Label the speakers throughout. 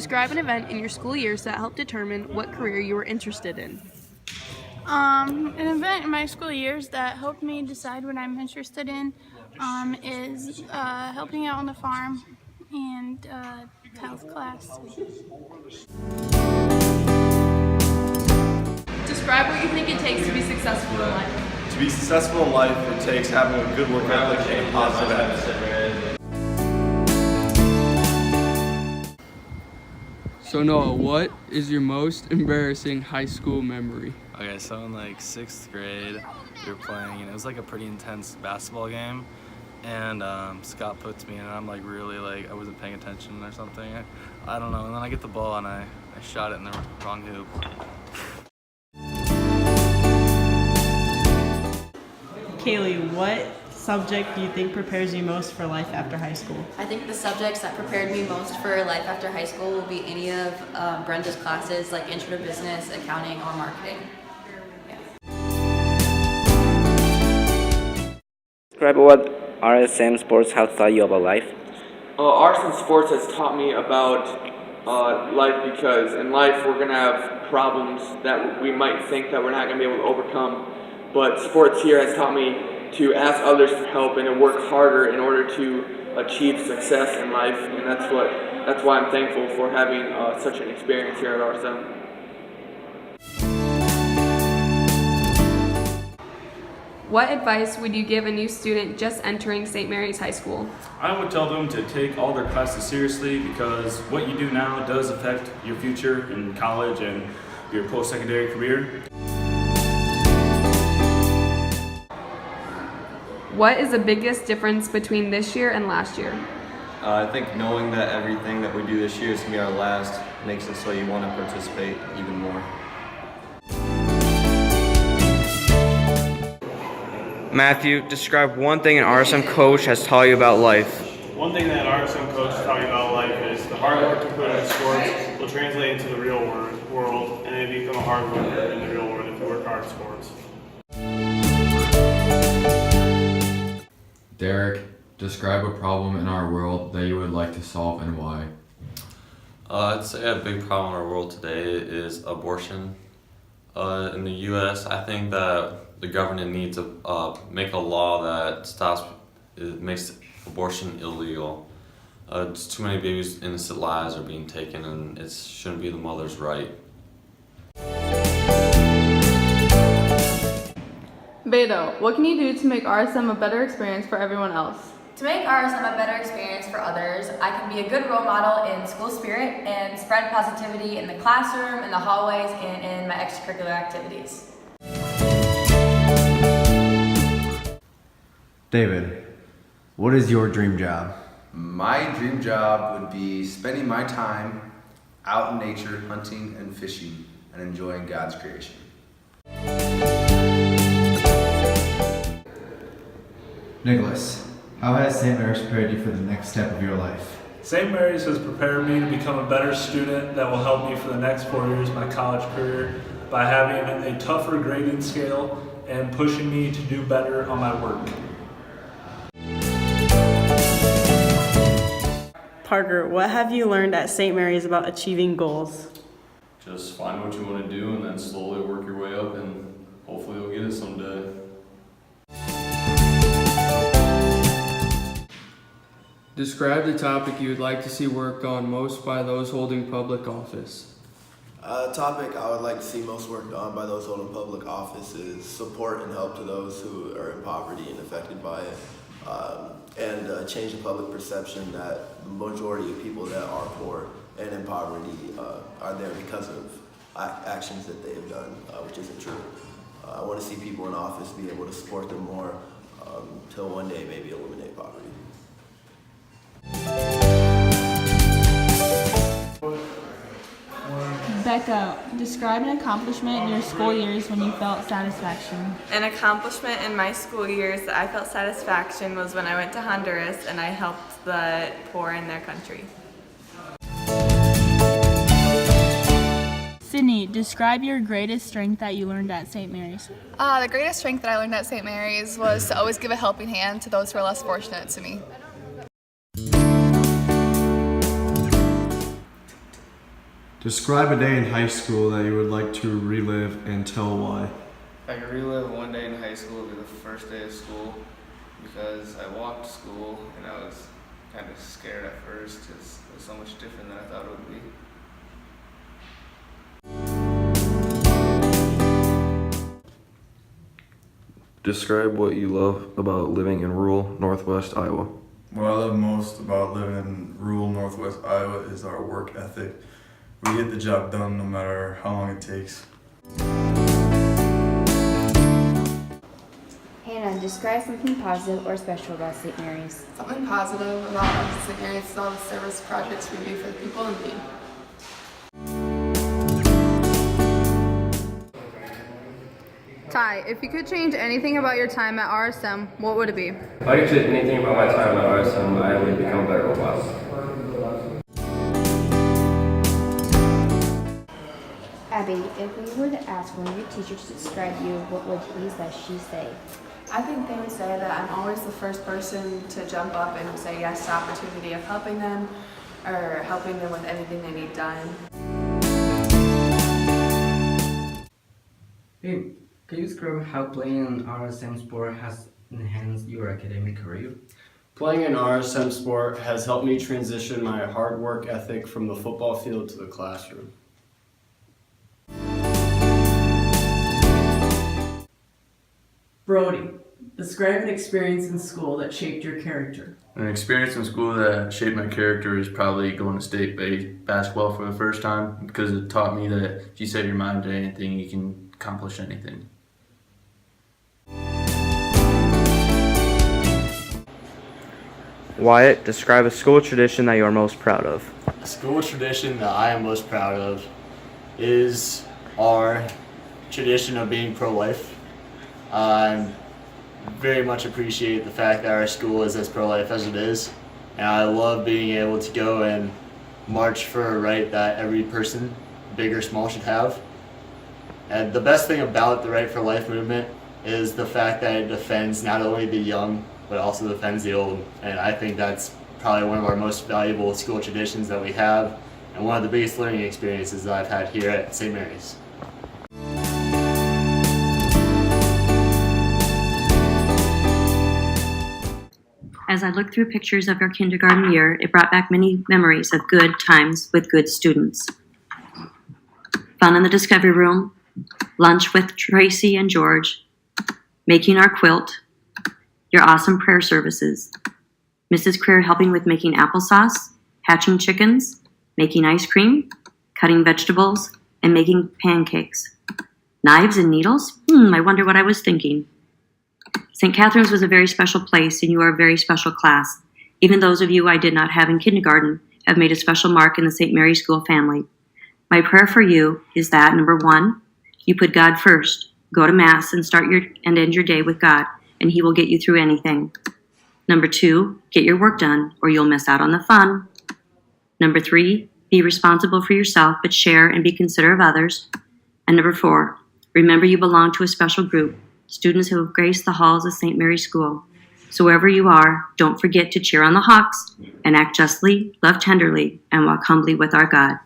Speaker 1: Describe an event in your school years that helped determine what career you were interested in.
Speaker 2: An event in my school years that helped me decide what I'm interested in is helping out on the farm and health class.
Speaker 1: Describe what you think it takes to be successful in life.
Speaker 3: To be successful in life, it takes having a good work ethic and a positive attitude.
Speaker 4: So Noah, what is your most embarrassing high school memory?
Speaker 5: Okay, so in like 6th grade, we were playing, and it was like a pretty intense basketball game. And Scott puts me in, and I'm like really like, I wasn't paying attention or something. I don't know, and then I get the ball and I shot it in the wrong hoop.
Speaker 6: Kaylee, what subject do you think prepares you most for life after high school?
Speaker 7: I think the subjects that prepared me most for life after high school will be any of Brenda's classes like Intro to Business, Accounting, or Marketing.
Speaker 8: Describe what RSM sports have taught you about life.
Speaker 9: RSM sports has taught me about life, because in life we're going to have problems that we might think that we're not going to be able to overcome. But sports here has taught me to ask others for help and to work harder in order to achieve success in life, and that's why I'm thankful for having such an experience here at RSM.
Speaker 1: What advice would you give a new student just entering St. Mary's High School?
Speaker 10: I would tell them to take all their classes seriously, because what you do now does affect your future in college and your post-secondary career.
Speaker 1: What is the biggest difference between this year and last year?
Speaker 3: I think knowing that everything that we do this year is going to be our last makes it so you want to participate even more.
Speaker 8: Matthew, describe one thing an RSM coach has taught you about life.
Speaker 10: One thing that RSM coach has taught me about life is the hard work you put into sports will translate into the real world, and then you become a hard worker in the real world if you work hard at sports.
Speaker 11: Derek, describe a problem in our world that you would like to solve and why.
Speaker 5: I'd say a big problem in our world today is abortion. In the U.S., I think that the government needs to make a law that makes abortion illegal. Just too many babies' innocent lives are being taken, and it shouldn't be the mother's right.
Speaker 1: Beto, what can you do to make RSM a better experience for everyone else?
Speaker 7: To make RSM a better experience for others, I can be a good role model in school spirit and spread positivity in the classroom, in the hallways, and in my extracurricular activities.
Speaker 12: David, what is your dream job?
Speaker 13: My dream job would be spending my time out in nature, hunting and fishing, and enjoying God's creation.
Speaker 12: Nicholas, how has St. Mary's prepared you for the next step of your life?
Speaker 10: St. Mary's has prepared me to become a better student that will help me for the next 4 years of my college career by having a tougher grading scale and pushing me to do better on my work.
Speaker 6: Parker, what have you learned at St. Mary's about achieving goals?
Speaker 5: Just find what you want to do and then slowly work your way up, and hopefully you'll get it someday.
Speaker 4: Describe the topic you would like to see worked on most by those holding public office.
Speaker 14: The topic I would like to see most worked on by those holding public office is support and help to those who are in poverty and affected by it, and change the public perception that the majority of people that are poor and in poverty are there because of actions that they have done, which isn't true. I want to see people in office be able to support them more till one day maybe eliminate poverty.
Speaker 2: Becca, describe an accomplishment in your school years when you felt satisfaction.
Speaker 15: An accomplishment in my school years that I felt satisfaction was when I went to Honduras and I helped the poor in their country.
Speaker 2: Sydney, describe your greatest strength that you learned at St. Mary's.
Speaker 16: The greatest strength that I learned at St. Mary's was to always give a helping hand to those who are less fortunate to me.
Speaker 17: Describe a day in high school that you would like to relive and tell why.
Speaker 4: If I could relive one day in high school, it would be the first day of school, because I walked to school and I was kind of scared at first because it was so much different than I thought it would be.
Speaker 18: Describe what you love about living in rural Northwest Iowa.
Speaker 19: What I love most about living in rural Northwest Iowa is our work ethic. We get the job done no matter how long it takes.
Speaker 20: Hannah, describe something positive or special about St. Mary's.
Speaker 21: Something positive about St. Mary's is all the service projects we do for the people in need.
Speaker 22: Ty, if you could change anything about your time at RSM, what would it be?
Speaker 23: If I could change anything about my time at RSM, I would become a better role model.
Speaker 20: Abby, if we were to ask one of your teachers to describe you, what would she say?
Speaker 21: I think they would say that I'm always the first person to jump up and say yes to opportunity of helping them or helping them with anything they need done.
Speaker 24: Hey, can you describe how playing an RSM sport has enhanced your academic career?
Speaker 25: Playing an RSM sport has helped me transition my hard work ethic from the football field to the classroom.
Speaker 6: Brody, describe an experience in school that shaped your character.
Speaker 26: An experience in school that shaped my character is probably going to state basketball for the first time, because it taught me that if you set your mind to anything, you can accomplish anything.
Speaker 8: Wyatt, describe a school tradition that you are most proud of.
Speaker 25: A school tradition that I am most proud of is our tradition of being pro-life. I very much appreciate the fact that our school is as pro-life as it is, and I love being able to go and march for a right that every person, big or small, should have. And the best thing about the Right for Life movement is the fact that it defends not only the young, but also defends the old. And I think that's probably one of our most valuable school traditions that we have, and one of the biggest learning experiences that I've had here at St. Mary's.
Speaker 27: As I looked through pictures of your kindergarten year, it brought back many memories of good times with good students. Fun in the discovery room, lunch with Tracy and George, making our quilt, your awesome prayer services, Mrs. Creer helping with making applesauce, hatching chickens, making ice cream, cutting vegetables, and making pancakes. Knives and needles? I wonder what I was thinking. St. Catherine's was a very special place, and you are a very special class. Even those of you I did not have in kindergarten have made a special mark in the St. Mary's School family. My prayer for you is that, number one, you put God first. Go to Mass and and end your day with God, and He will get you through anything. Number two, get your work done, or you'll miss out on the fun. Number three, be responsible for yourself, but share and be considerate of others. And number four, remember you belong to a special group, students who have graced the halls of St. Mary's School. So wherever you are, don't forget to cheer on the Hawks and act justly, love tenderly, and walk humbly with our God.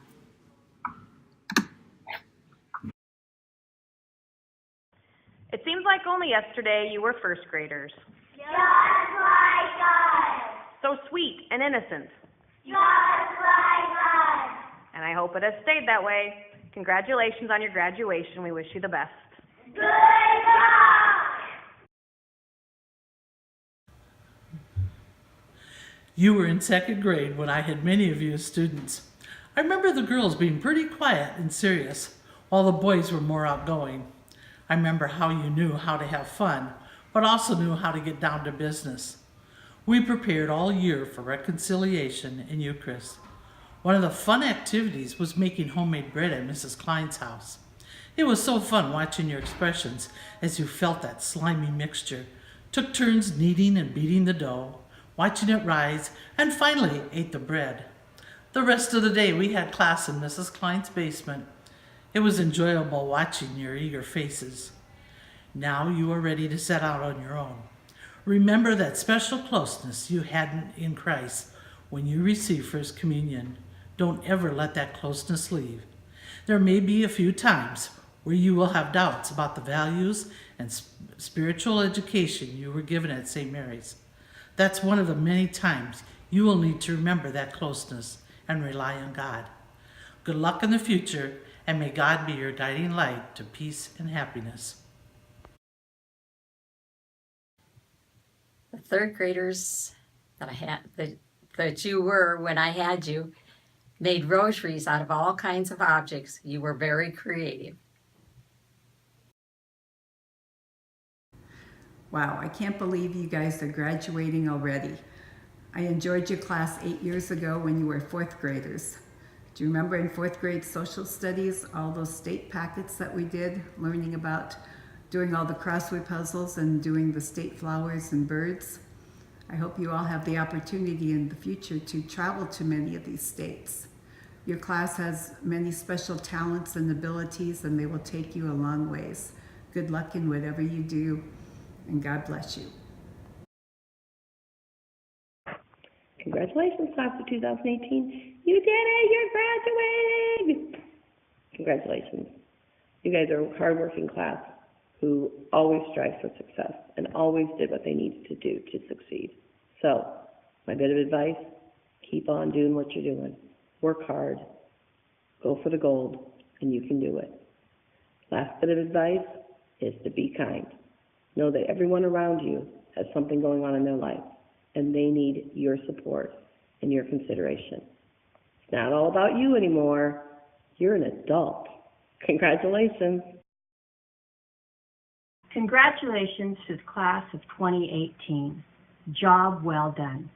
Speaker 28: It seems like only yesterday you were first graders.
Speaker 29: Just like us.
Speaker 28: So sweet and innocent.
Speaker 29: Just like us.
Speaker 28: And I hope it has stayed that way. Congratulations on your graduation. We wish you the best.
Speaker 29: Good job.
Speaker 30: You were in second grade when I had many of you as students. I remember the girls being pretty quiet and serious, while the boys were more outgoing. I remember how you knew how to have fun, but also knew how to get down to business. We prepared all year for reconciliation and Eucharist. One of the fun activities was making homemade bread at Mrs. Klein's house. It was so fun watching your expressions as you felt that slimy mixture, took turns kneading and beating the dough, watching it rise, and finally ate the bread. The rest of the day we had class in Mrs. Klein's basement. It was enjoyable watching your eager faces. Now you are ready to set out on your own. Remember that special closeness you had in Christ when you received First Communion. Don't ever let that closeness leave. There may be a few times where you will have doubts about the values and spiritual education you were given at St. Mary's. That's one of the many times you will need to remember that closeness and rely on God. Good luck in the future, and may God be your guiding light to peace and happiness.
Speaker 1: The third graders that I had, that you were when I had you, made rosaries out of all kinds of objects. You were very creative.
Speaker 3: Wow, I can't believe you guys are graduating already. I enjoyed your class 8 years ago when you were fourth graders. Do you remember in fourth grade social studies, all those state packets that we did, learning about doing all the crossword puzzles and doing the state flowers and birds? I hope you all have the opportunity in the future to travel to many of these states. Your class has many special talents and abilities, and they will take you a long ways. Good luck in whatever you do, and God bless you.
Speaker 5: Congratulations, class of 2018. You did it! You're graduating! Congratulations. You guys are a hardworking class who always strives for success and always did what they needed to do to succeed. So, my bit of advice, keep on doing what you're doing. Work hard, go for the gold, and you can do it. Last bit of advice is to be kind. Know that everyone around you has something going on in their life, and they need your support and your consideration. It's not all about you anymore. You're an adult. Congratulations.
Speaker 7: Congratulations to the class of 2018. Job well done.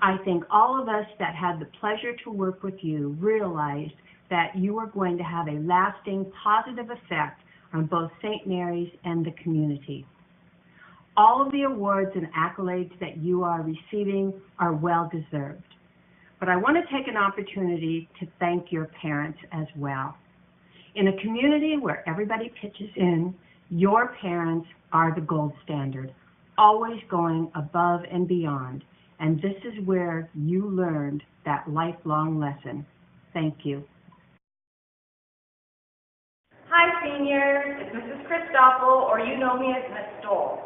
Speaker 7: I think all of us that had the pleasure to work with you realized that you are going to have a lasting positive effect on both St. Mary's and the community. All of the awards and accolades that you are receiving are well deserved. But I want to take an opportunity to thank your parents as well. In a community where everybody pitches in, your parents are the gold standard, always going above and beyond. And this is where you learned that lifelong lesson. Thank you.
Speaker 28: Hi, seniors. It's Mrs. Christoffel, or you know me as Miss Stoll.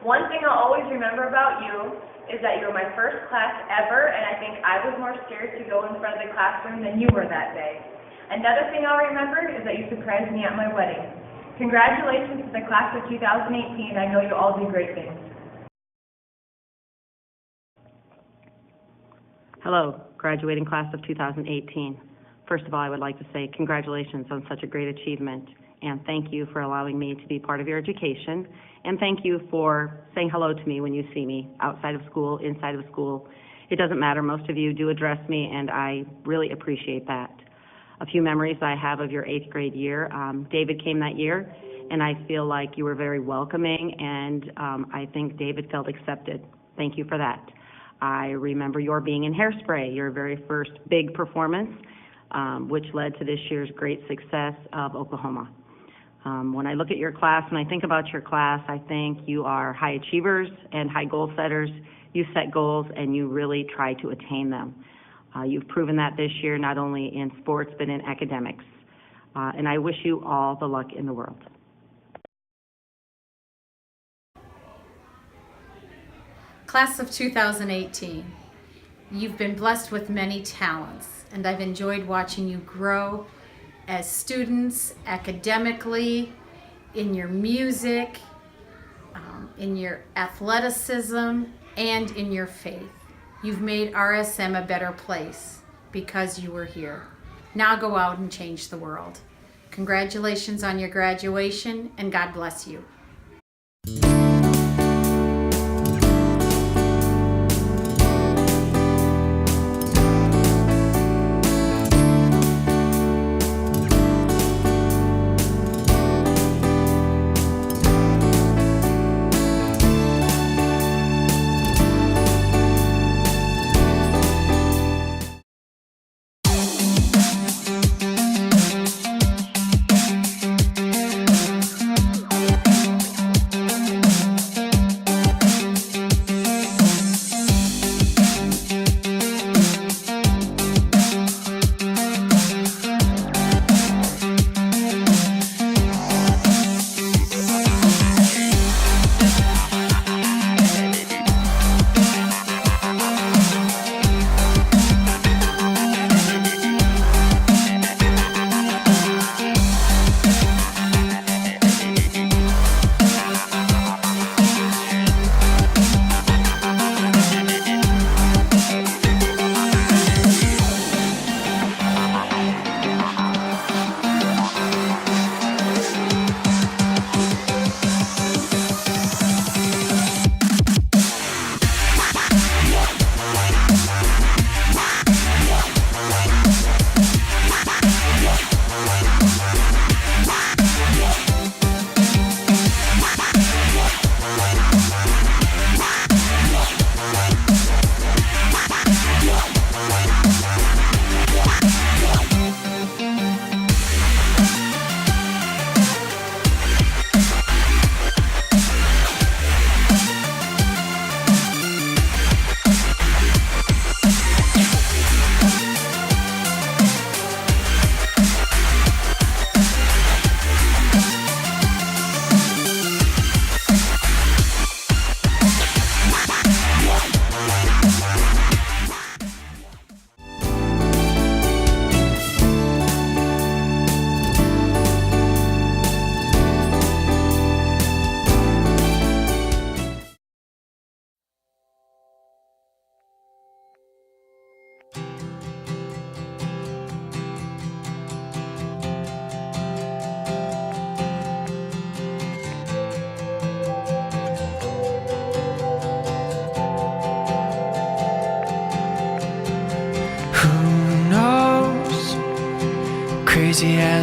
Speaker 28: One thing I'll always remember about you is that you were my first class ever, and I think I was more scared to go in front of the classroom than you were that day. Another thing I'll remember is that you surprised me at my wedding. Congratulations to the class of 2018. I know you all do great things. Hello, graduating class of 2018. First of all, I would like to say congratulations on such a great achievement, and thank you for allowing me to be part of your education, and thank you for saying hello to me when you see me outside of school, inside of school. It doesn't matter. Most of you do address me, and I really appreciate that. A few memories I have of your 8th grade year. David came that year, and I feel like you were very welcoming, and I think David felt accepted. Thank you for that. I remember your being in Hairspray, your very first big performance, which led to this year's great success of Oklahoma. When I look at your class and I think about your class, I think you are high achievers and high goal setters. You set goals and you really try to attain them. You've proven that this year, not only in sports but in academics. And I wish you all the luck in the world.
Speaker 22: Class of 2018, you've been blessed with many talents, and I've enjoyed watching you grow as students, academically, in your music, in your athleticism, and in your faith. You've made RSM a better place because you were here. Now go out and change the world. Congratulations on your graduation, and God bless you.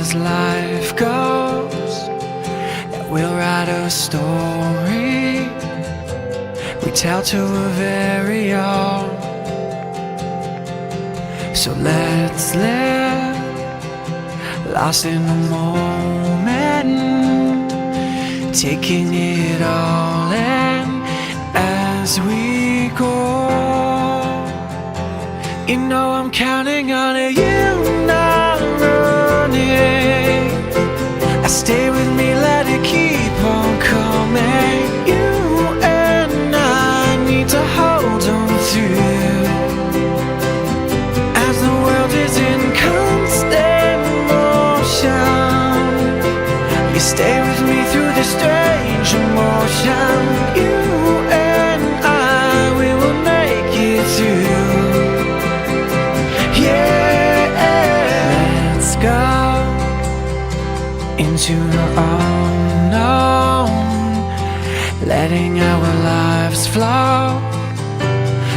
Speaker 2: as life goes, we'll write a story we tell to a very own. So let's live lost in the moment, taking it all in as we go. You know I'm counting on you, not running. Stay with me, let it keep on coming. You and I need to hold on through, as the world is in constant motion. You stay with me through this strange emotion. You and I, we will make it through. Yeah, let's go into the unknown, letting our lives flow.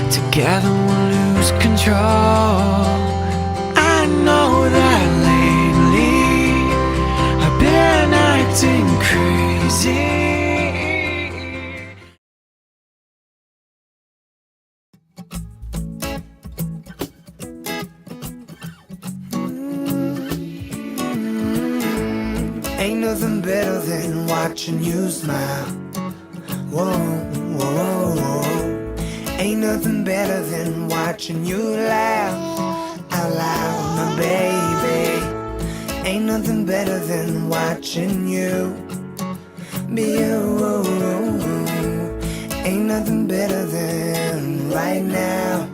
Speaker 2: Together we'll lose control. I know that lately I've been acting crazy. Ain't nothing better than watching you smile. Whoa, whoa, whoa. Ain't nothing better than watching you laugh out loud, my baby. Ain't nothing better than watching you be you. Ain't nothing better than right now.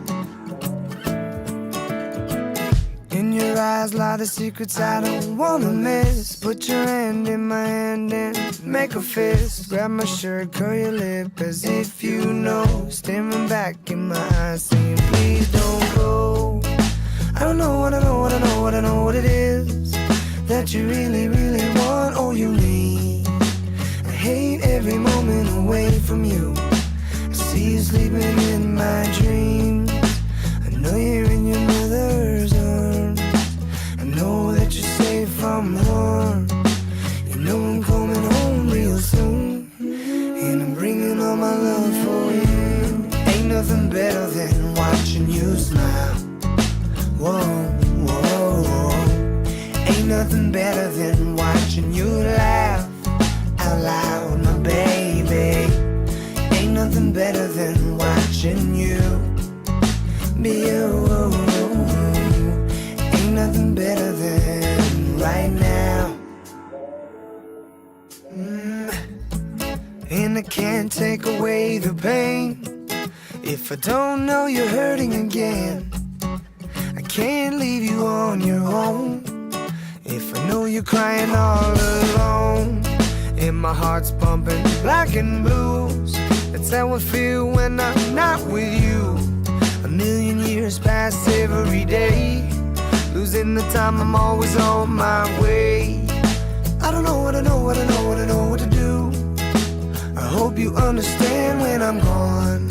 Speaker 2: In your eyes lie the secrets I don't wanna miss. Put your hand in my hand and make a fist. Grab my shirt, curl your lip as if you know. Staring back in my eyes saying please don't go. I don't know what I know, what I know, what I know what it is that you really, really want or you need. I hate every moment away from you. I see you sleeping in my dreams. I know you're in your mother's arms. I know that you're safe from harm. You know I'm coming home real soon, and I'm bringing all my love for you. Ain't nothing better than watching you smile. Whoa, whoa, whoa. Ain't nothing better than watching you laugh out loud, my baby. Ain't nothing better than watching you be you. Ain't nothing better than right now. And I can't take away the pain if I don't know you're hurting again. I can't leave you on your own if I know you're crying all alone. And my heart's pumping black and blues. That's how I feel when I'm not with you. A million years pass every day, losing the time, I'm always on my way. I don't know what I know, what I know, what I know what to do. I hope you understand when I'm gone.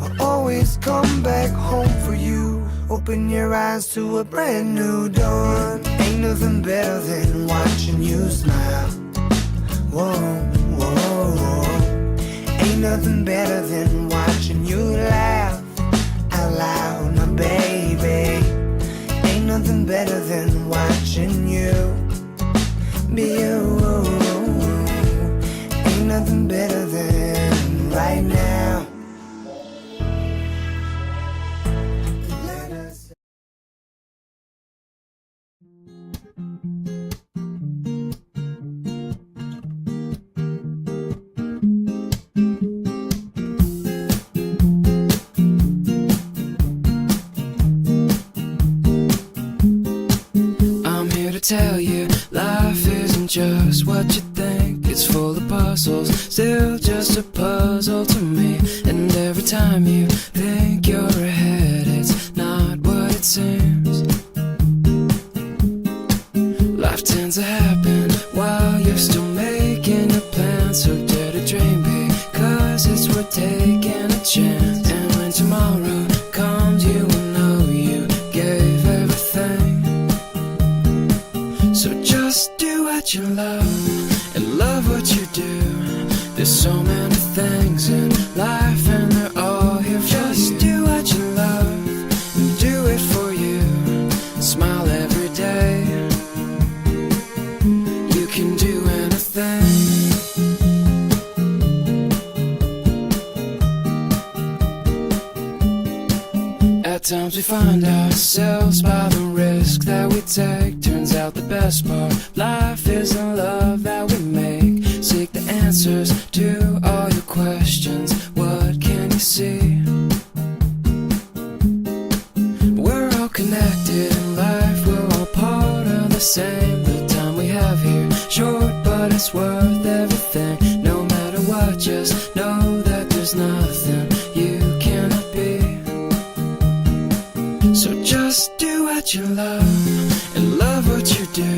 Speaker 2: I'll always come back home for you. Open your eyes to a brand new dawn. Ain't nothing better than watching you smile. Whoa, whoa, whoa. Ain't nothing better than watching you laugh out loud, my baby. Ain't nothing better than watching you be you. Ain't nothing better than right now. Tell you, life isn't just what you think. It's full of puzzles, still just a puzzle to me. And every time you think you're ahead, it's not what it seems. Life tends to happen while you're still making a plan. So dare to dream, because it's worth taking a chance. And when tomorrow comes, you will know you gave everything. So just just do what you love and love what you do. There's so many things in life and they're all here for just you. Do what you love and do it for you. Smile every day. You can do anything. At times we find ourselves by the risk that we take. Turns out the best part of life is the love that we make. Seek the answers to all your questions. What can you see? We're all connected in life. We're all part of the same. The time we have here short, but it's worth everything. No matter what, just know that there's nothing you cannot be. So just do what you love and love what you do.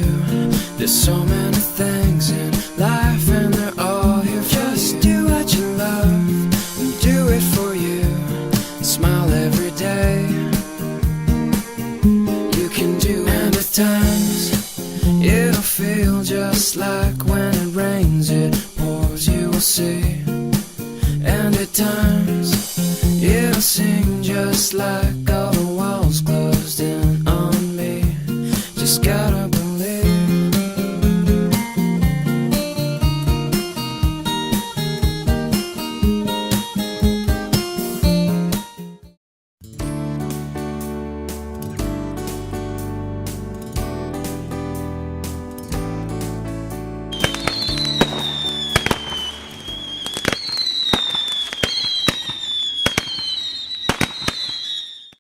Speaker 2: There's so many things in life and they're all here for just you. Do what you love and do it for you. Smile every day. You can do and at times it'll feel just like when it rains it pours, you will see. And at times it'll seem just like